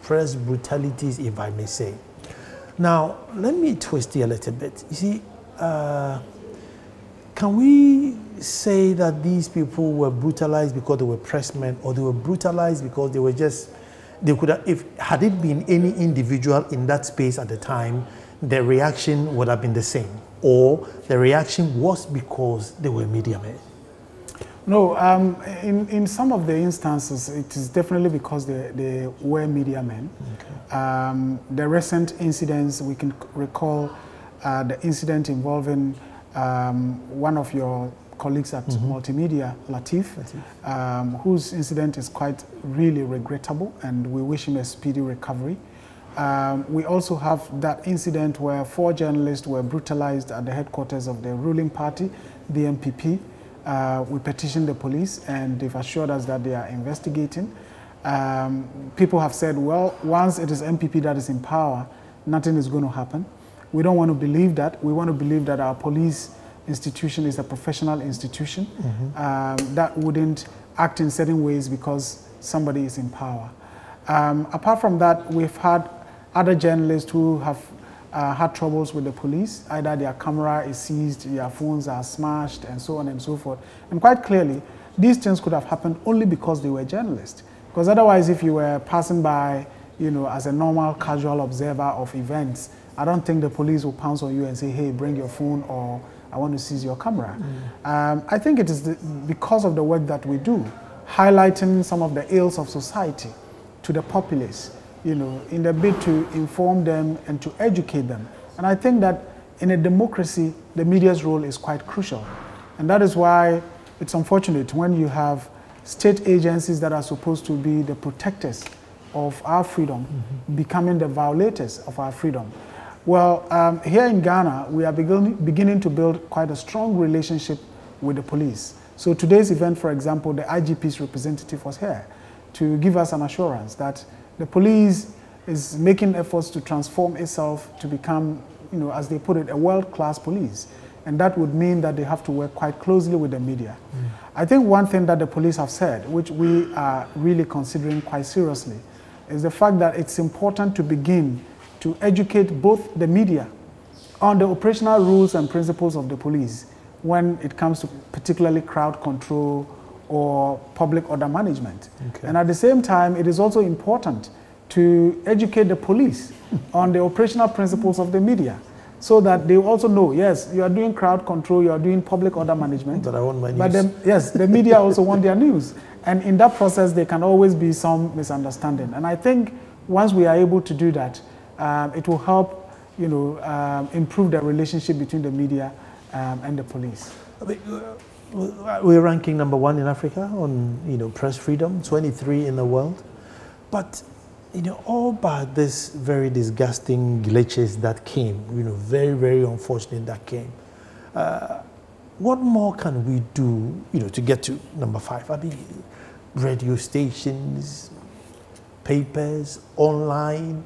press brutalities, if I may say. Now, let me twist it a little bit. You see, can we say that these people were brutalized because they were pressmen, or they were brutalized because they were had it been any individual in that space at the time, their reaction would have been the same, or the reaction was because they were media men? No, in some of the instances, it is definitely because they were media men. Okay. The recent incidents, we can recall the incident involving one of your colleagues at Multimedia, Latif, whose incident is quite really regrettable, and we wish him a speedy recovery. We also have that incident where 4 journalists were brutalized at the headquarters of the ruling party, the MPP. We petitioned the police, and they've assured us that they are investigating. People have said, well, once it is MPP that is in power, nothing is going to happen. We don't want to believe that. We want to believe that our police institution is a professional institution that wouldn't act in certain ways because somebody is in power. Apart from that, we've had other journalists who have had troubles with the police. Either their camera is seized, their phones are smashed, and so on and so forth. And quite clearly, these things could have happened only because they were journalists. Because otherwise, if you were passing by, as a normal casual observer of events, I don't think the police will pounce on you and say, hey, bring your phone, or I want to seize your camera. I think it is because of the work that we do, highlighting some of the ills of society to the populace, in the bid to inform them and to educate them. And I think that in a democracy, the media's role is quite crucial. And that is why it's unfortunate when you have state agencies that are supposed to be the protectors of our freedom becoming the violators of our freedom. Well, here in Ghana, we are beginning to build quite a strong relationship with the police. So today's event, for example, the IGP's representative was here to give us an assurance that the police is making efforts to transform itself to become, as they put it, a world-class police. And that would mean that they have to work quite closely with the media. I think one thing that the police have said, which we are really considering quite seriously, is the fact that it's important to begin to educate both the media on the operational rules and principles of the police when it comes to particularly crowd control or public order management. Okay. And at the same time, it is also important to educate the police on the operational principles of the media, so that they also know, yes, you are doing crowd control, you are doing public order management. But I want my news. But then, yes, the media also want their news. And in that process, there can always be some misunderstanding. And I think once we are able to do that, it will help, improve the relationship between the media and the police. We're ranking #1 in Africa on, press freedom, 23 in the world. But you know, all but this very disgusting glitches that came, you know, very, very unfortunate that came. What more can we do, you know, to get to number 5? I mean, radio stations, papers, online,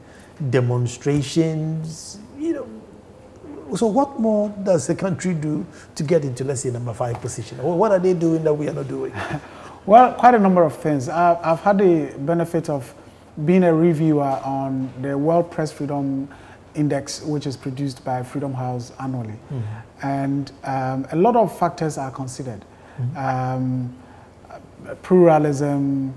demonstrations, you know. So what more does the country do to get into, let's say, number 5 position? Or what are they doing that we are not doing? Well, quite a number of things. I've had the benefit of being a reviewer on the World Press Freedom Index, which is produced by Freedom House annually. And a lot of factors are considered. Pluralism,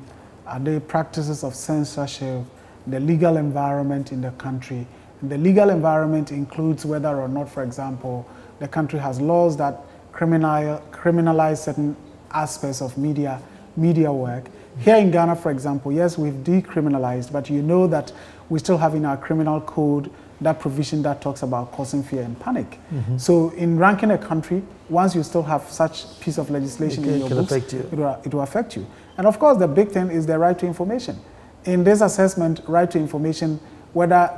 the practices of censorship, the legal environment in the country. And the legal environment includes whether or not, for example, the country has laws that criminalize certain aspects of media work. Here in Ghana, for example, yes, we've decriminalized, but you know that we still have in our criminal code that provision that talks about causing fear and panic. So in ranking a country, once you still have such piece of legislation in your books, it will affect you. And of course, the big thing is the right to information. In this assessment, right to information, whether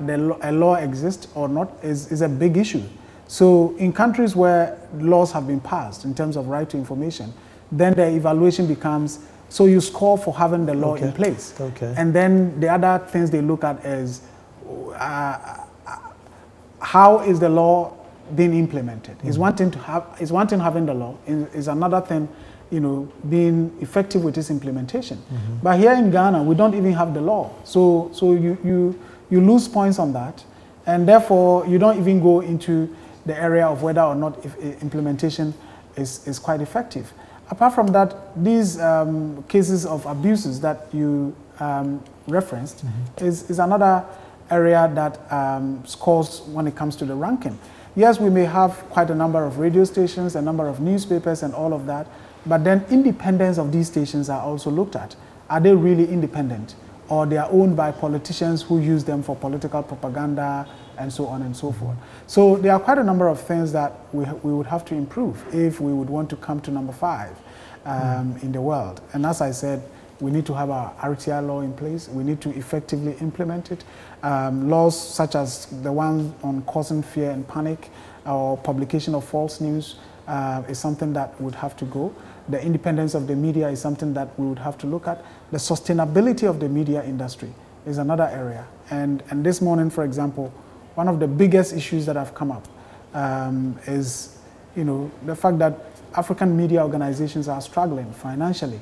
a law exists or not, is a big issue. So in countries where laws have been passed in terms of right to information, then the evaluation becomes, so you score for having the law in place. And then the other things they look at is how is the law being implemented? Is one thing having the law, is another thing, you know, being effective with its implementation. But here in Ghana, we don't even have the law. So you lose points on that, and therefore you don't even go into the area of whether or not implementation is quite effective. Apart from that, these cases of abuses that you referenced is another area that scores when it comes to the ranking. Yes, we may have quite a number of radio stations, a number of newspapers and all of that, but then independence of these stations are also looked at. Are they really independent? Or they are owned by politicians who use them for political propaganda and so on and so forth. So there are quite a number of things that we would have to improve if we would want to come to number 5 in the world. And as I said, we need to have our RTI law in place. We need to effectively implement it. Laws such as the one on causing fear and panic or publication of false news is something that would have to go. The independence of the media is something that we would have to look at. The sustainability of the media industry is another area. And this morning, for example, one of the biggest issues that have come up is, you know, the fact that African media organizations are struggling financially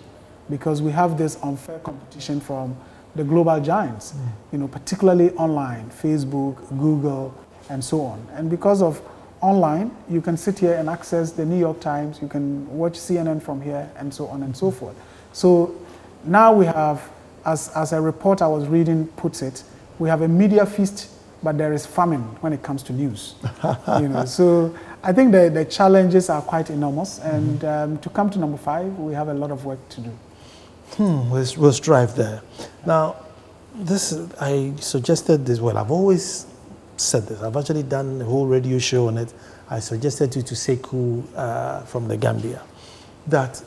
because we have this unfair competition from the global giants, you know, particularly online, Facebook, Google, and so on. And because of online, you can sit here and access the New York Times, you can watch CNN from here, and so on and so forth. So now we have, as a report I was reading puts it, we have a media feast, but there is famine when it comes to news. You know, so I think the challenges are quite enormous, and to come to number 5, we have a lot of work to do. We'll strive there. Now, I suggested this, well, I've always said this. I've actually done a whole radio show on it. I suggested it to Sekou from the Gambia, that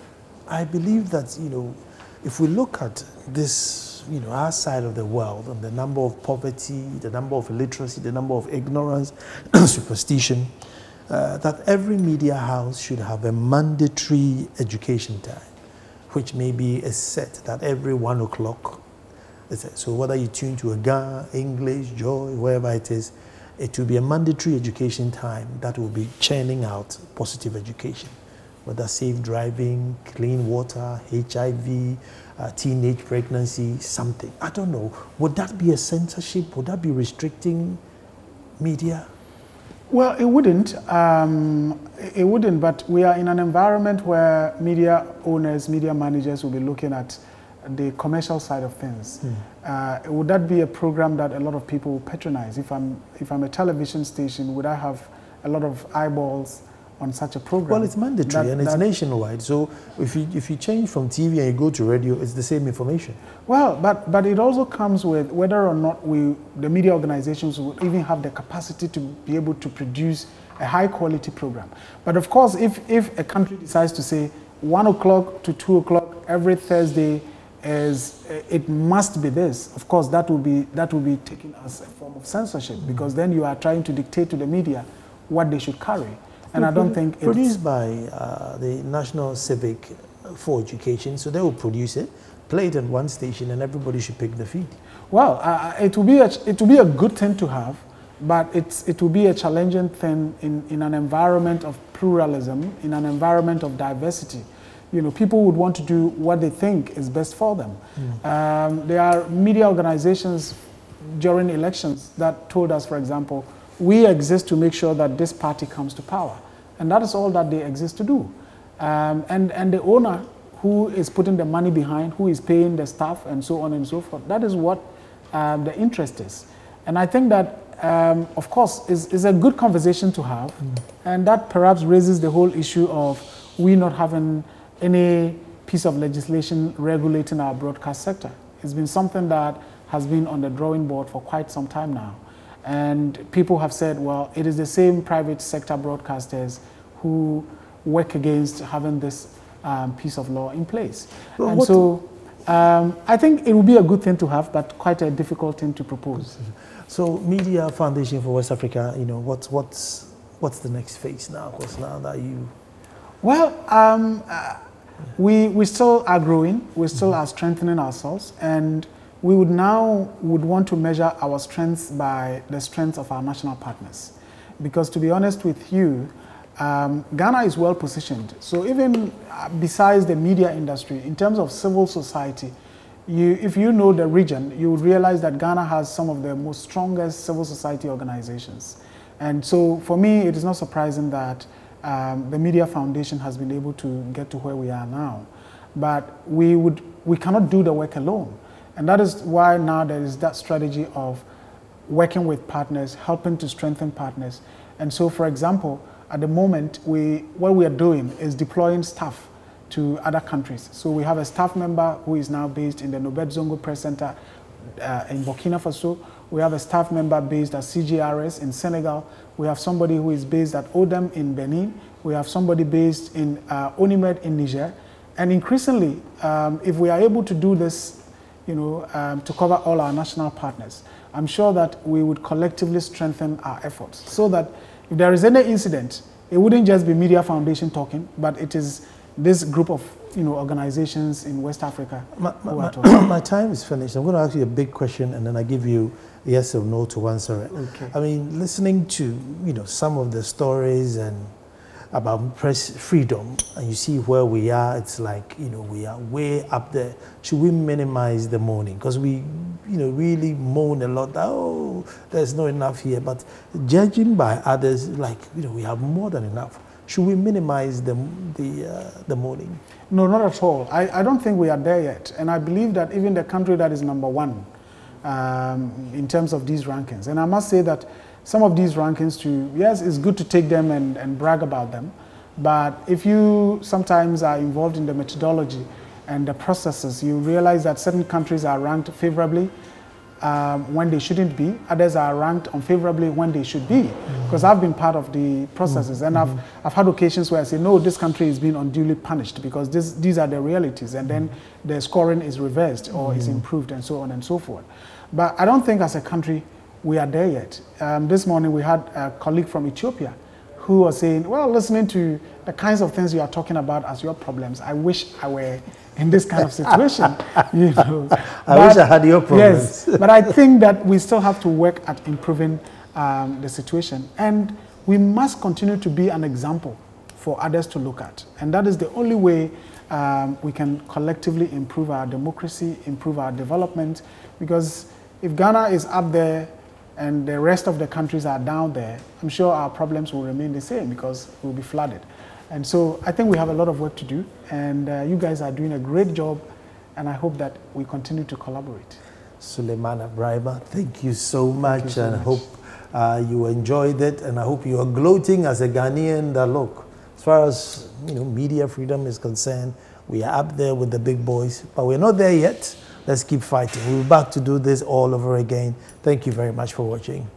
I believe that, you know, if we look at this, you know, our side of the world, and the number of poverty, the number of illiteracy, the number of ignorance, superstition, that every media house should have a mandatory education time, which may be a set that every 1 o'clock. So whether you tune to a Ghana, English, Joy, wherever it is, it will be a mandatory education time that will be churning out positive education, whether safe driving, clean water, HIV, teenage pregnancy, something. I don't know. Would that be a censorship? Would that be restricting media? Well, it wouldn't. It wouldn't, but we are in an environment where media owners, media managers will be looking at the commercial side of things. Would that be a program that a lot of people will patronize? If I'm a television station, would I have a lot of eyeballs on such a program? Well, it's mandatory and it's nationwide. So if you change from TV and you go to radio, it's the same information. Well, but it also comes with whether or not the media organizations will even have the capacity to be able to produce a high quality program. But of course, if a country decides to say 1 o'clock to 2 o'clock every Thursday is it must be this. Of course, that will be taken as a form of censorship, because then you are trying to dictate to the media what they should carry. And I don't think it's produced by the National Civic for Education, so they will produce it, play it at one station, and everybody should pick the feed. Well, it will be a good thing to have, but it will be a challenging thing in an environment of pluralism, in an environment of diversity. You know, people would want to do what they think is best for them. There are media organizations during elections that told us, for example, we exist to make sure that this party comes to power. And that is all that they exist to do. And the owner who is putting the money behind, who is paying the staff and so on and so forth, that is what the interest is. And I think that, of course, is a good conversation to have. And that perhaps raises the whole issue of we not having any piece of legislation regulating our broadcast sector. It's been something that has been on the drawing board for quite some time now. And people have said, well, it is the same private sector broadcasters who work against having this piece of law in place. Well, and so I think it would be a good thing to have, but quite a difficult thing to propose. So Media Foundation for West Africa, you know, what's the next phase now? Because now that you... Well, we still are growing, we still are strengthening ourselves, and we would want to measure our strengths by the strengths of our national partners. Because to be honest with you, Ghana is well positioned. So even besides the media industry, in terms of civil society, if you know the region, you would realize that Ghana has some of the most strongest civil society organizations. And so for me, it is not surprising that the Media Foundation has been able to get to where we are now. But we cannot do the work alone. And that is why now there is that strategy of working with partners, helping to strengthen partners. And so, for example, at the moment, what we are doing is deploying staff to other countries. So we have a staff member who is now based in the Nobet Zongo Press Center in Burkina Faso. We have a staff member based at CGRS in Senegal. We have somebody who is based at ODEM in Benin. We have somebody based in Onimed in Niger. And increasingly, if we are able to do this, you know, to cover all our national partners, I'm sure that we would collectively strengthen our efforts so that if there is any incident, it wouldn't just be Media Foundation talking, but it is this group of, you know, organizations in West Africa who are talking. My time is finished. I'm going to ask you a big question, and then I give you yes or no to answer it. Okay. I mean, listening to, you know, some of the stories and about press freedom, and you see where we are, it's like, you know, we are way up there. Should we minimize the mourning? Because we, you know, really moan a lot that, oh, there's not enough here. But judging by others, like, you know, we have more than enough. Should we minimize the mourning? No, not at all. I don't think we are there yet. And I believe that even the country that is #1 in terms of these rankings, and I must say that some of these rankings too, yes, it's good to take them and brag about them, but if you sometimes are involved in the methodology and the processes, you realize that certain countries are ranked favorably when they shouldn't be, others are ranked unfavorably when they should be, because I've been part of the processes, and I've had occasions where I say, no, this country is being unduly punished because these are the realities, and then the scoring is reversed or is improved and so on and so forth. But I don't think as a country we are there yet. This morning we had a colleague from Ethiopia who was saying, well, listening to the kinds of things you are talking about as your problems, I wish I were in this kind of situation. You know. I wish I had your problems. Yes, but I think that we still have to work at improving the situation. And we must continue to be an example for others to look at. And that is the only way we can collectively improve our democracy, improve our development. Because if Ghana is up there and the rest of the countries are down there, I'm sure our problems will remain the same because we'll be flooded. And so I think we have a lot of work to do, and you guys are doing a great job, and I hope that we continue to collaborate. Suleiman Abrahima, thank you so much, and I hope you enjoyed it, and I hope you are gloating as a Ghanaian that, look, as far as, you know, media freedom is concerned, we are up there with the big boys, but we're not there yet. Let's keep fighting. We'll be back to do this all over again. Thank you very much for watching.